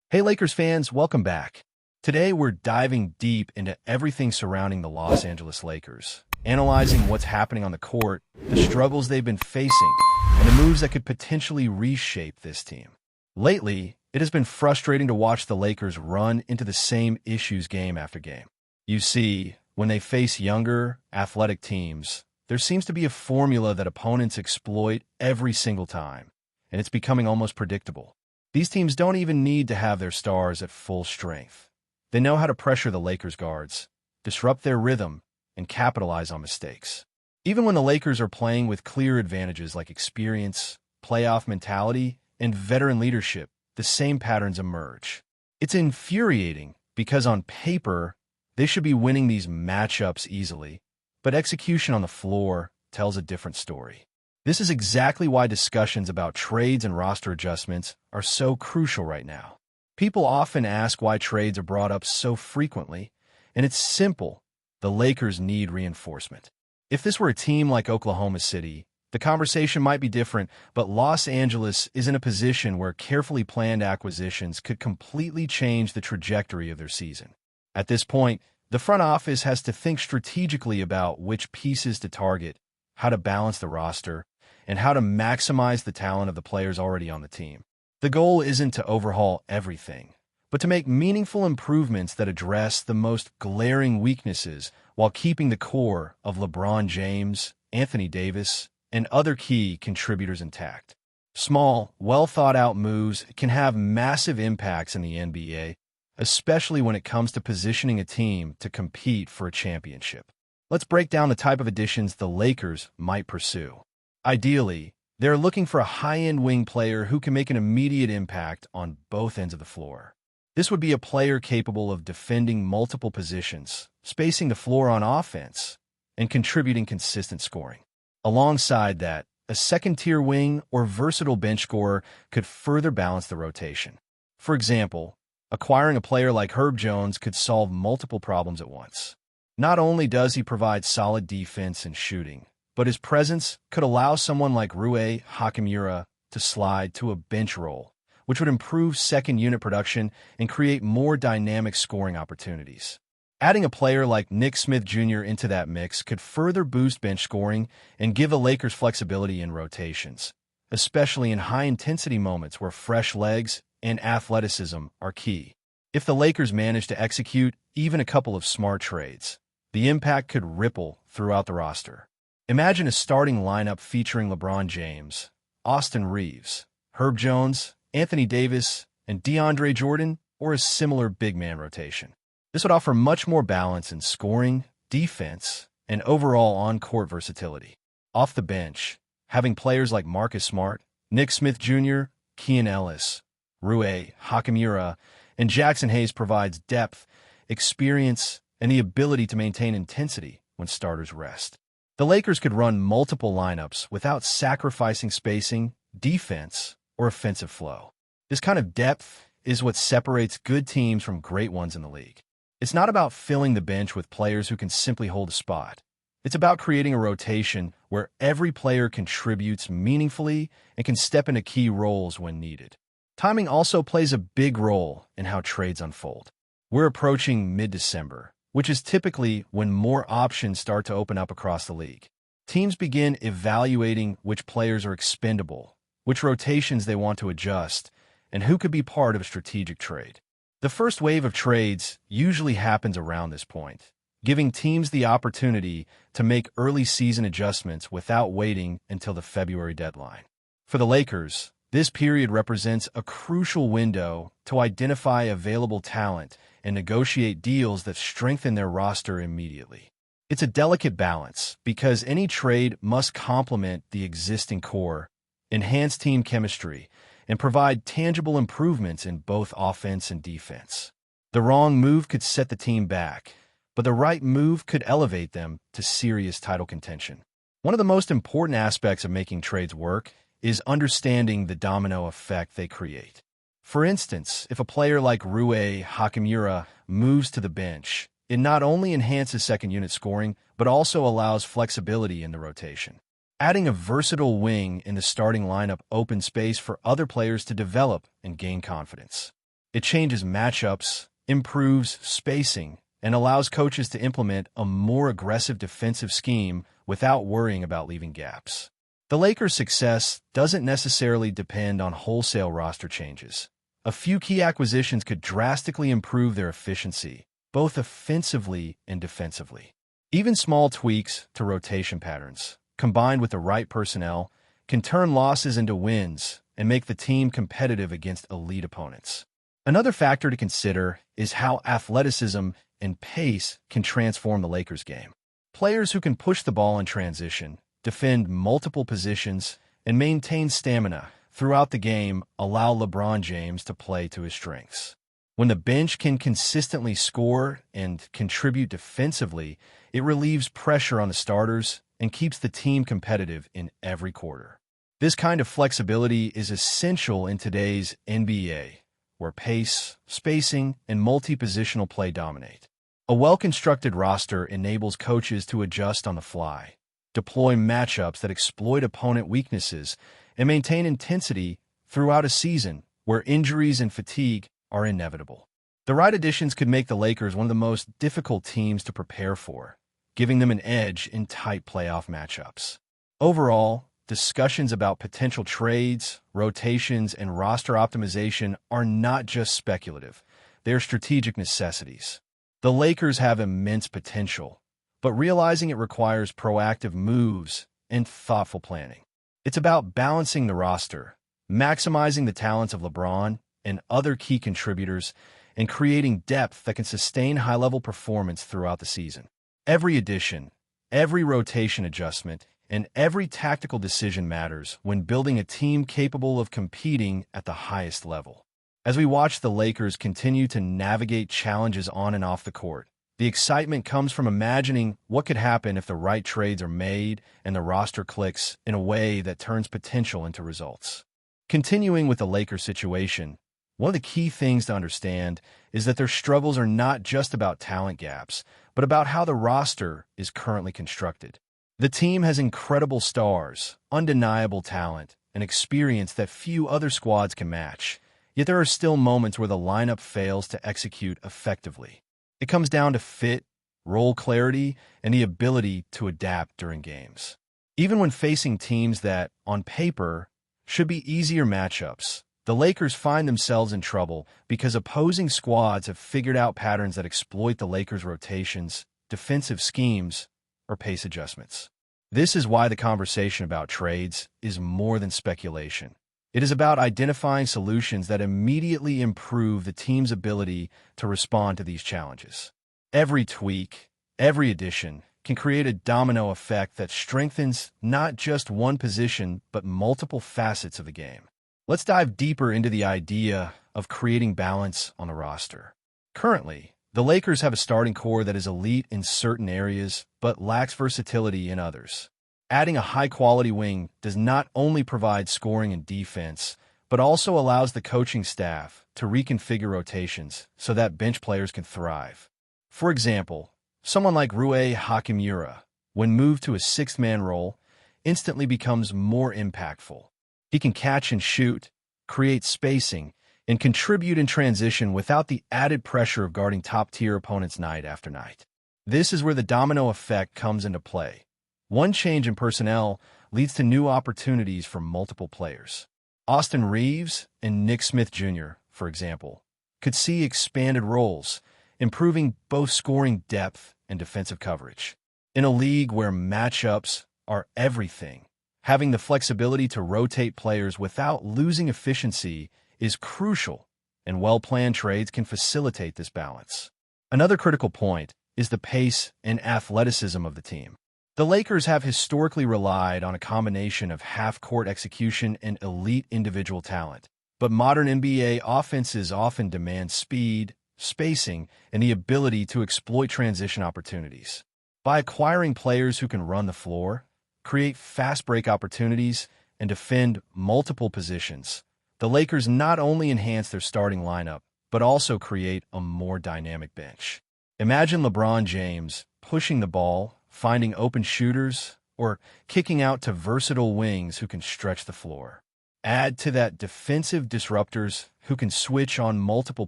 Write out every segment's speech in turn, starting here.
Hey Lakers fans, welcome back. Today we're diving deep into everything surrounding the Los Angeles Lakers, analyzing what's happening on the court, the struggles they've been facing, and the moves that could potentially reshape this team. Lately, it has been frustrating to watch the Lakers run into the same issues game after game. You see, when they face younger, athletic teams, there seems to be a formula that opponents exploit every single time, and it's becoming almost predictable. These teams don't even need to have their stars at full strength. They know how to pressure the Lakers guards, disrupt their rhythm, and capitalize on mistakes. Even when the Lakers are playing with clear advantages like experience, playoff mentality, and veteran leadership, the same patterns emerge. It's infuriating because on paper, they should be winning these matchups easily, but execution on the floor tells a different story. This is exactly why discussions about trades and roster adjustments are so crucial right now. People often ask why trades are brought up so frequently, and it's simple. The Lakers need reinforcement. If this were a team like Oklahoma City, the conversation might be different, but Los Angeles is in a position where carefully planned acquisitions could completely change the trajectory of their season. At this point, the front office has to think strategically about which pieces to target, how to balance the roster, and how to maximize the talent of the players already on the team. The goal isn't to overhaul everything, but to make meaningful improvements that address the most glaring weaknesses while keeping the core of LeBron James, Anthony Davis, and other key contributors intact. Small, well-thought-out moves can have massive impacts in the NBA, especially when it comes to positioning a team to compete for a championship. Let's break down the type of additions the Lakers might pursue. Ideally, they're looking for a high-end wing player who can make an immediate impact on both ends of the floor. This would be a player capable of defending multiple positions, spacing the floor on offense, and contributing consistent scoring. Alongside that, a second-tier wing or versatile bench scorer could further balance the rotation. For example, acquiring a player like Herb Jones could solve multiple problems at once. Not only does he provide solid defense and shooting, but his presence could allow someone like Rui Hachimura to slide to a bench role, which would improve second-unit production and create more dynamic scoring opportunities. Adding a player like Nick Smith Jr. into that mix could further boost bench scoring and give the Lakers flexibility in rotations, especially in high-intensity moments where fresh legs and athleticism are key. If the Lakers manage to execute even a couple of smart trades, the impact could ripple throughout the roster. Imagine a starting lineup featuring LeBron James, Austin Reeves, Herb Jones, Anthony Davis, and DeAndre Jordan, or a similar big man rotation. This would offer much more balance in scoring, defense, and overall on-court versatility. Off the bench, having players like Marcus Smart, Nick Smith Jr., Keon Ellis, Rui Hachimura, and Jackson Hayes provides depth, experience, and the ability to maintain intensity when starters rest. The Lakers could run multiple lineups without sacrificing spacing, defense, or offensive flow. This kind of depth is what separates good teams from great ones in the league. It's not about filling the bench with players who can simply hold a spot. It's about creating a rotation where every player contributes meaningfully and can step into key roles when needed. Timing also plays a big role in how trades unfold. We're approaching mid-December, which is typically when more options start to open up across the league. Teams begin evaluating which players are expendable, which rotations they want to adjust, and who could be part of a strategic trade. The first wave of trades usually happens around this point, giving teams the opportunity to make early season adjustments without waiting until the February deadline. For the Lakers, this period represents a crucial window to identify available talent and negotiate deals that strengthen their roster immediately. It's a delicate balance because any trade must complement the existing core, enhance team chemistry, and provide tangible improvements in both offense and defense. The wrong move could set the team back, but the right move could elevate them to serious title contention. One of the most important aspects of making trades work is understanding the domino effect they create. For instance, if a player like Rui Hachimura moves to the bench, it not only enhances second-unit scoring, but also allows flexibility in the rotation. Adding a versatile wing in the starting lineup opens space for other players to develop and gain confidence. It changes matchups, improves spacing, and allows coaches to implement a more aggressive defensive scheme without worrying about leaving gaps. The Lakers' success doesn't necessarily depend on wholesale roster changes. A few key acquisitions could drastically improve their efficiency, both offensively and defensively. Even small tweaks to rotation patterns, combined with the right personnel, can turn losses into wins and make the team competitive against elite opponents. Another factor to consider is how athleticism and pace can transform the Lakers' game. Players who can push the ball in transition, defend multiple positions, and maintain stamina throughout the game allow LeBron James to play to his strengths. When the bench can consistently score and contribute defensively, it relieves pressure on the starters and keeps the team competitive in every quarter. This kind of flexibility is essential in today's NBA, where pace, spacing, and multi-positional play dominate. A well-constructed roster enables coaches to adjust on the fly, deploy matchups that exploit opponent weaknesses, and maintain intensity throughout a season where injuries and fatigue are inevitable. The right additions could make the Lakers one of the most difficult teams to prepare for, giving them an edge in tight playoff matchups. Overall, discussions about potential trades, rotations, and roster optimization are not just speculative. They are strategic necessities. The Lakers have immense potential, but realizing it requires proactive moves and thoughtful planning. It's about balancing the roster, maximizing the talents of LeBron and other key contributors, and creating depth that can sustain high-level performance throughout the season. Every addition, every rotation adjustment, and every tactical decision matters when building a team capable of competing at the highest level. As we watch the Lakers continue to navigate challenges on and off the court, the excitement comes from imagining what could happen if the right trades are made and the roster clicks in a way that turns potential into results. Continuing with the Lakers situation, one of the key things to understand is that their struggles are not just about talent gaps, but about how the roster is currently constructed. The team has incredible stars, undeniable talent, and experience that few other squads can match, yet there are still moments where the lineup fails to execute effectively. It comes down to fit, role clarity, and the ability to adapt during games. Even when facing teams that, on paper, should be easier matchups, the Lakers find themselves in trouble because opposing squads have figured out patterns that exploit the Lakers' rotations, defensive schemes, or pace adjustments. This is why the conversation about trades is more than speculation. It is about identifying solutions that immediately improve the team's ability to respond to these challenges. Every tweak, every addition, can create a domino effect that strengthens not just one position, but multiple facets of the game. Let's dive deeper into the idea of creating balance on the roster. Currently, the Lakers have a starting core that is elite in certain areas, but lacks versatility in others. Adding a high-quality wing does not only provide scoring and defense, but also allows the coaching staff to reconfigure rotations so that bench players can thrive. For example, someone like Rui Hachimura, when moved to a sixth-man role, instantly becomes more impactful. He can catch and shoot, create spacing, and contribute in transition without the added pressure of guarding top-tier opponents night after night. This is where the domino effect comes into play. One change in personnel leads to new opportunities for multiple players. Austin Reeves and Nick Smith Jr., for example, could see expanded roles, improving both scoring depth and defensive coverage. In a league where matchups are everything, having the flexibility to rotate players without losing efficiency is crucial, and well-planned trades can facilitate this balance. Another critical point is the pace and athleticism of the team. The Lakers have historically relied on a combination of half-court execution and elite individual talent, but modern NBA offenses often demand speed, spacing, and the ability to exploit transition opportunities. By acquiring players who can run the floor, create fast break opportunities, and defend multiple positions, the Lakers not only enhance their starting lineup, but also create a more dynamic bench. Imagine LeBron James pushing the ball, finding open shooters, or kicking out to versatile wings who can stretch the floor. Add to that defensive disruptors who can switch on multiple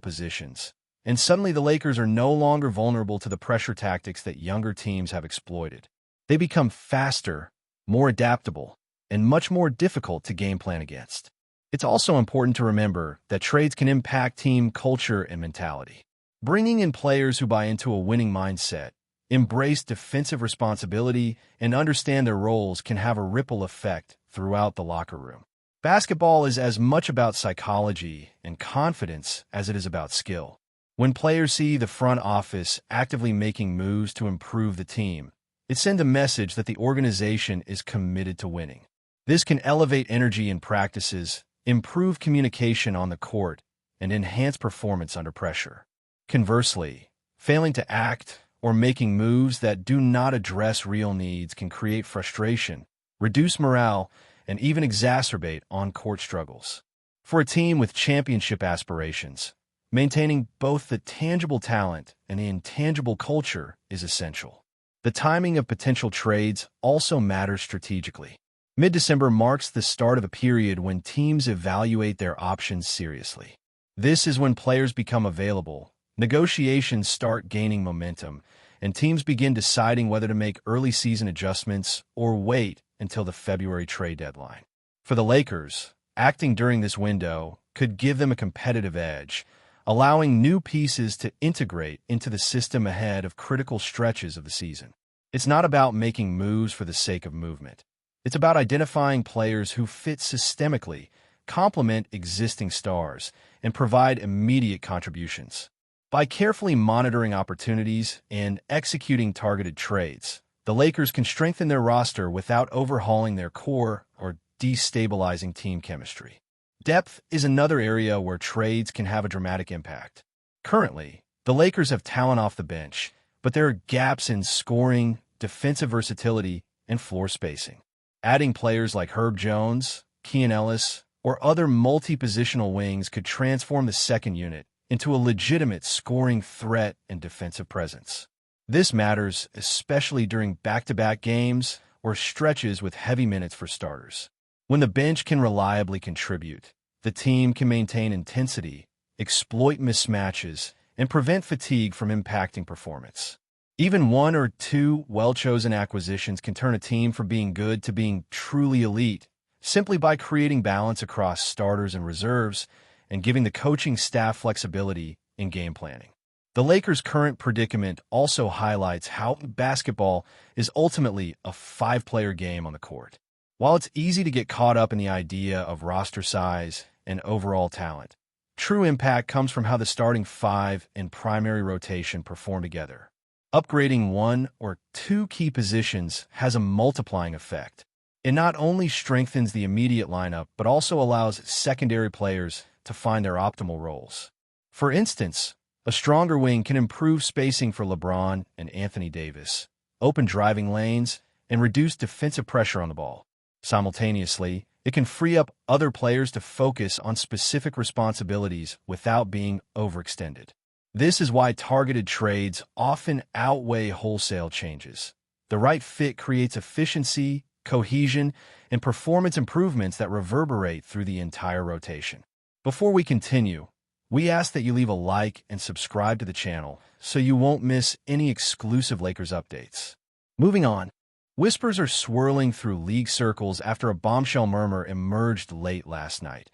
positions, and suddenly the Lakers are no longer vulnerable to the pressure tactics that younger teams have exploited. They become faster, more adaptable, and much more difficult to game plan against. It's also important to remember that trades can impact team culture and mentality. Bringing in players who buy into a winning mindset, embrace defensive responsibility, and understand their roles can have a ripple effect throughout the locker room. Basketball is as much about psychology and confidence as it is about skill. When players see the front office actively making moves to improve the team, it sends a message that the organization is committed to winning. This can elevate energy in practices, improve communication on the court, and enhance performance under pressure. Conversely, failing to act or making moves that do not address real needs can create frustration, reduce morale, and even exacerbate on-court struggles. For a team with championship aspirations, maintaining both the tangible talent and the intangible culture is essential. The timing of potential trades also matters strategically. Mid-December marks the start of a period when teams evaluate their options seriously. This is when players become available, negotiations start gaining momentum, and teams begin deciding whether to make early season adjustments or wait until the February trade deadline. For the Lakers, acting during this window could give them a competitive edge, allowing new pieces to integrate into the system ahead of critical stretches of the season. It's not about making moves for the sake of movement. It's about identifying players who fit systemically, complement existing stars, and provide immediate contributions. By carefully monitoring opportunities and executing targeted trades, the Lakers can strengthen their roster without overhauling their core or destabilizing team chemistry. Depth is another area where trades can have a dramatic impact. Currently, the Lakers have talent off the bench, but there are gaps in scoring, defensive versatility, and floor spacing. Adding players like Herb Jones, Keon Ellis, or other multi-positional wings could transform the second unit into a legitimate scoring threat and defensive presence. This matters especially during back-to-back games or stretches with heavy minutes for starters. When the bench can reliably contribute, the team can maintain intensity, exploit mismatches, and prevent fatigue from impacting performance. Even one or two well-chosen acquisitions can turn a team from being good to being truly elite, simply by creating balance across starters and reserves and giving the coaching staff flexibility in game planning. The Lakers' current predicament also highlights how basketball is ultimately a five-player game on the court. While it's easy to get caught up in the idea of roster size and overall talent, true impact comes from how the starting five and primary rotation perform together. Upgrading one or two key positions has a multiplying effect. It not only strengthens the immediate lineup, but also allows secondary players to find their optimal roles. For instance, a stronger wing can improve spacing for LeBron and Anthony Davis, open driving lanes, and reduce defensive pressure on the ball. Simultaneously, it can free up other players to focus on specific responsibilities without being overextended. This is why targeted trades often outweigh wholesale changes. The right fit creates efficiency, cohesion, and performance improvements that reverberate through the entire rotation. Before we continue, we ask that you leave a like and subscribe to the channel so you won't miss any exclusive Lakers updates. Moving on, whispers are swirling through league circles after a bombshell murmur emerged late last night.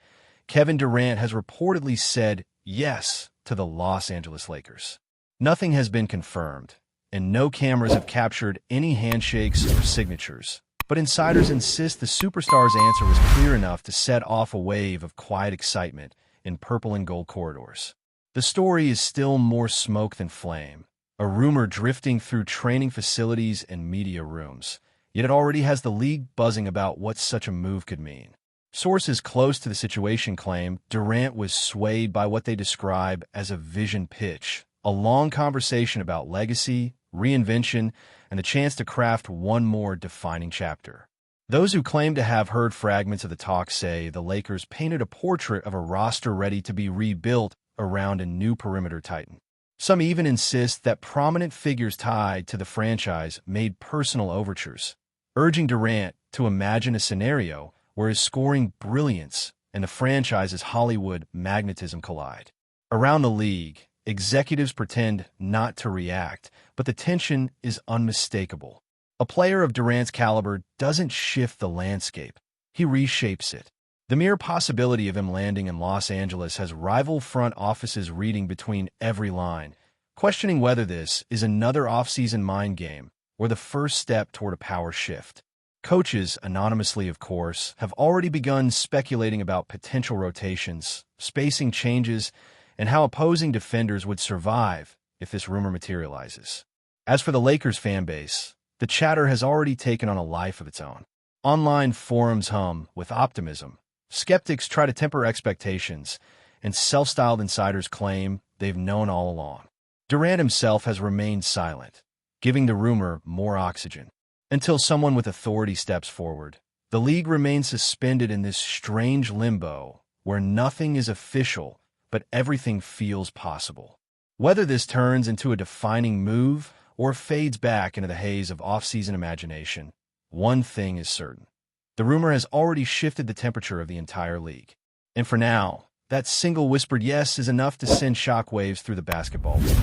Kevin Durant has reportedly said yes to the Los Angeles Lakers. Nothing has been confirmed, and no cameras have captured any handshakes or signatures. But insiders insist the superstar's answer was clear enough to set off a wave of quiet excitement in purple and gold corridors. The story is still more smoke than flame, a rumor drifting through training facilities and media rooms, yet it already has the league buzzing about what such a move could mean. Sources close to the situation claim Durant was swayed by what they describe as a vision pitch, a long conversation about legacy, reinvention, and the chance to craft one more defining chapter. Those who claim to have heard fragments of the talk say the Lakers painted a portrait of a roster ready to be rebuilt around a new perimeter titan. Some even insist that prominent figures tied to the franchise made personal overtures, urging Durant to imagine a scenario where his scoring brilliance and the franchise's Hollywood magnetism collide. Around the league, executives pretend not to react, but the tension is unmistakable. A player of Durant's caliber doesn't shift the landscape, he reshapes it. The mere possibility of him landing in Los Angeles has rival front offices reading between every line, questioning whether this is another off-season mind game or the first step toward a power shift. Coaches, anonymously of course, have already begun speculating about potential rotations, spacing changes, and how opposing defenders would survive if this rumor materializes. As for the Lakers fan base, the chatter has already taken on a life of its own. Online forums hum with optimism. Skeptics try to temper expectations, and self-styled insiders claim they've known all along. Durant himself has remained silent, giving the rumor more oxygen. Until someone with authority steps forward, the league remains suspended in this strange limbo where nothing is official, but everything feels possible. Whether this turns into a defining move or fades back into the haze of off-season imagination, one thing is certain. The rumor has already shifted the temperature of the entire league. And for now, that single whispered yes is enough to send shockwaves through the basketball world.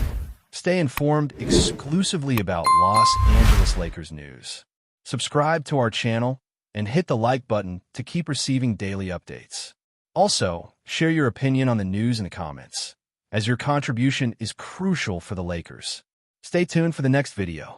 Stay informed exclusively about Los Angeles Lakers news. Subscribe to our channel and hit the like button to keep receiving daily updates. Also, share your opinion on the news in the comments, as your contribution is crucial for the Lakers. Stay tuned for the next video.